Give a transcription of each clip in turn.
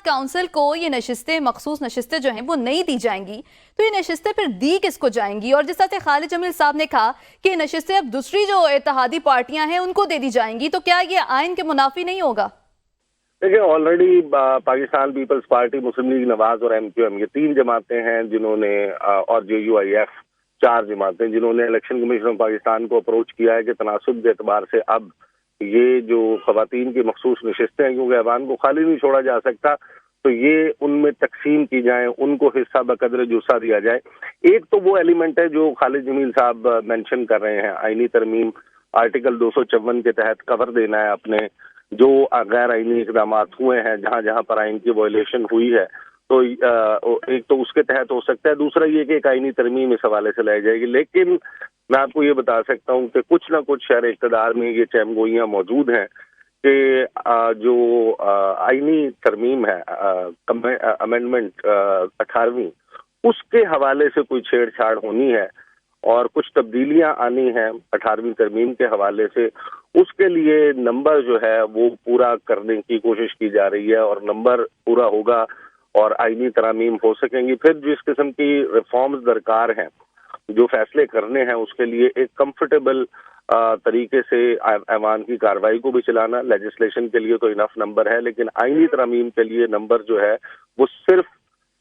Council को ये नशिस्तें, मखसूस नशिस्तें जो हैं वो नहीं दी जाएंगी, तो ये नशिस्तें फिर दी किसको जाएंगी? और जिस तरह से खालिद जमील साहब ने कहा कि ये नशिस्तें अब दूसरी जो इत्तेहादी पार्टियां हैं उनको दे दी जाएंगी, तो क्या ये आइन के मुनाफी नहीं होगा? देखिए, ऑलरेडी पाकिस्तान पीपल्स पार्टी, मुस्लिम लीग नवाज और MQM, ये 3 जमातें हैं जिन्होंने, और JUIF 4 जमातें जिन्होंने इलेक्शन कमीशन ऑफ पाकिस्तान को अप्रोच किया है कि तनासुब के एतबार से अब ये जो खवातीन की मखसूस नशिस्तें हैं, क्योंकि ऐवान को खाली नहीं छोड़ा जा सकता, तो ये उनमें तकसीम की जाए, उनको हिस्सा बकदर जुस्सा दिया जाए। एक तो वो एलिमेंट है जो खालिद जमील साहब मेंशन कर रहे हैं, आईनी तरमीम आर्टिकल 254 के तहत कवर देना है अपने जो गैर आईनी इकदाम हुए हैं, जहां जहां पर आइन की वायलेशन हुई है, तो एक तो उसके तहत हो सकता है। दूसरा ये कि एक आईनी तरमीम इस हवाले से लाई जाएगी। लेकिन मैं आपको ये बता सकता हूँ कि कुछ ना कुछ शहर इक़्तिदार में ये चहमगोइयाँ मौजूद हैं कि जो आईनी तरमीम है, अमेंडमेंट 18वीं, उसके हवाले से कोई छेड़छाड़ होनी है और कुछ तब्दीलियां आनी हैं 18वीं तरमीम के हवाले से, उसके लिए नंबर जो है वो पूरा करने की कोशिश की जा रही है और नंबर पूरा होगा और आईनी तरामीम हो सकेंगी। फिर जिस किस्म की रिफॉर्म्स दरकार हैं, जो फैसले करने हैं, उसके लिए एक कंफर्टेबल तरीके से ऐवान की कार्रवाई को भी चलाना, लेजिस्लेशन के लिए तो इनफ नंबर है, लेकिन आईनी तरामीम के लिए नंबर जो है वो सिर्फ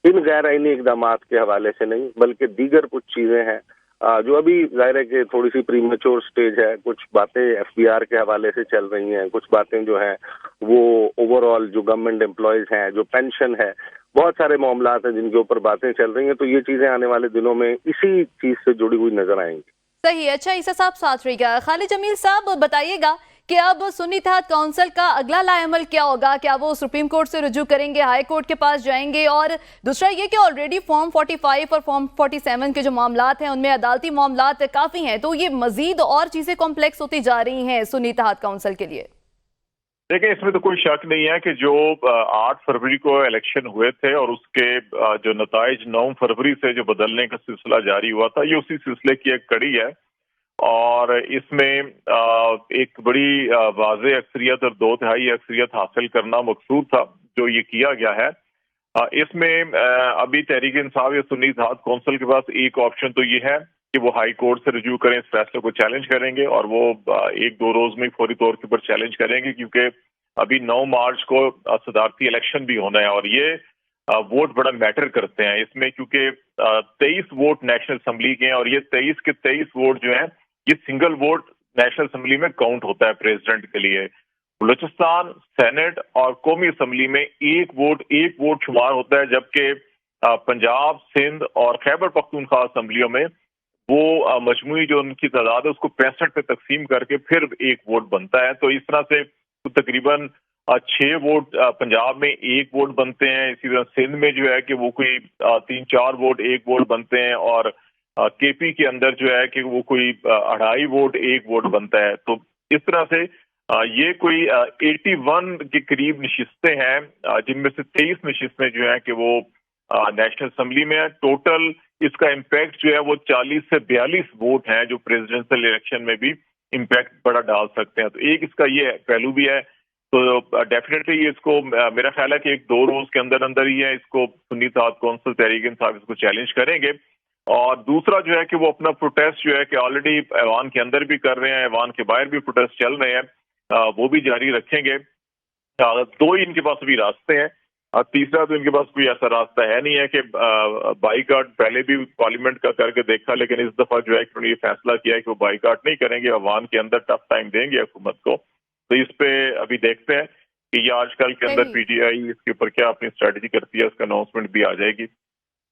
इन गैर आईनी इकदाम के हवाले से नहीं बल्कि दीगर कुछ चीजें हैं जो अभी जाहिर है कि थोड़ी सी प्रीमेच्योर स्टेज है। कुछ बातें FBR के हवाले से चल रही हैं, कुछ बातें जो हैं वो ओवरऑल जो गवर्नमेंट एम्प्लॉयज हैं, जो पेंशन है, बहुत सारे मामलात हैं जिनके ऊपर बातें चल रही हैं। तो ये चीजें आने वाले दिनों में इसी चीज से जुड़ी हुई नजर आएंगी। सही है। अच्छा, ईसा साहब साथ रहिएगा। खालिद जमील साहब बताइएगा कि अब सुन्नी इत्तेहाद काउंसिल का अगला लाएमल क्या होगा? क्या वो सुप्रीम कोर्ट से रुजू करेंगे, हाई कोर्ट के पास जाएंगे? और दूसरा ये कि ऑलरेडी फॉर्म 45 और फॉर्म 47 के जो मामलात हैं उनमें अदालती मामलात काफी हैं, तो ये मजीद और चीजें कॉम्प्लेक्स होती जा रही हैं सुन्नी इत्तेहाद काउंसिल के लिए। देखिए, इसमें तो कोई शक नहीं है कि जो 8 फरवरी को इलेक्शन हुए थे और उसके जो नताइज 9 फरवरी से जो बदलने का सिलसिला जारी हुआ था, ये उसी सिलसिले की एक कड़ी है और इसमें एक बड़ी वाज़ेह अक्सरियत और 2/3 अक्सरियत हासिल करना मकसूद था, जो ये किया गया है। इसमें अभी तहरीक इंसाफ या सुन्नी इत्तेहाद काउंसिल के पास एक ऑप्शन तो ये है कि वो हाई कोर्ट से रिव्यू करें, इस फैसले को चैलेंज करेंगे और वो 1-2 रोज में फौरी तौर के ऊपर चैलेंज करेंगे, क्योंकि अभी 9 मार्च को सदारती इलेक्शन भी होना है और ये वोट बड़ा मैटर करते हैं इसमें, क्योंकि 23 वोट नेशनल असम्बली के हैं और ये 23 के 23 वोट जो हैं ये सिंगल वोट नेशनल असम्बली में काउंट होता है प्रेसिडेंट के लिए। बलूचिस्तान, सेनेट और कौमी असम्बली में एक वोट शुमार होता है, जबकि पंजाब, सिंध और खैबर पख्तूनख्वा असम्बलियों में वो मजमूई जो उनकी तादाद है उसको 65 पे तकसीम करके फिर एक वोट बनता है। तो इस तरह से तो तकरीबन 6 वोट पंजाब में 1 वोट बनते हैं। इसी तरह सिंध में जो है कि वो कोई 3-4 वोट 1 वोट बनते हैं और KP के अंदर जो है कि वो कोई 2.5 वोट 1 वोट बनता है। तो इस तरह से ये कोई 81 के करीब नशिस्तें हैं, जिनमें से 23 नशिस्तें जो है कि वो नेशनल असम्बली में है। टोटल इसका इम्पैक्ट जो है वो 40 से 42 वोट हैं, जो प्रेसिडेंशियल इलेक्शन में भी इम्पैक्ट बड़ा डाल सकते हैं। तो एक इसका ये पहलू भी है। तो डेफिनेटली इसको मेरा ख्याल है कि 1-2 रोज के अंदर अंदर ही है इसको सुन्नी इत्तेहाद काउंसिल, तहरीक इंसाफ इसको चैलेंज करेंगे। और दूसरा जो है कि वो अपना प्रोटेस्ट जो है कि ऑलरेडी ऐवान के अंदर भी कर रहे हैं, ऐवान के बाहर भी प्रोटेस्ट चल रहे हैं, वो भी जारी रखेंगे। 2 ही इनके पास अभी रास्ते हैं और तीसरा तो इनके पास कोई ऐसा रास्ता है नहीं है कि बाईकाट पहले भी पार्लियामेंट का करके देखा, लेकिन इस दफा जो है कि उन्होंने ये फैसला किया है कि वो बाईकाट नहीं करेंगे, अवाम के अंदर टफ टाइम देंगे हुकूमत को। तो इस पे अभी देखते हैं कि ये आजकल के अंदर PTI इसके ऊपर क्या अपनी स्ट्रेटेजी करती है, उसका अनाउंसमेंट भी आ जाएगी।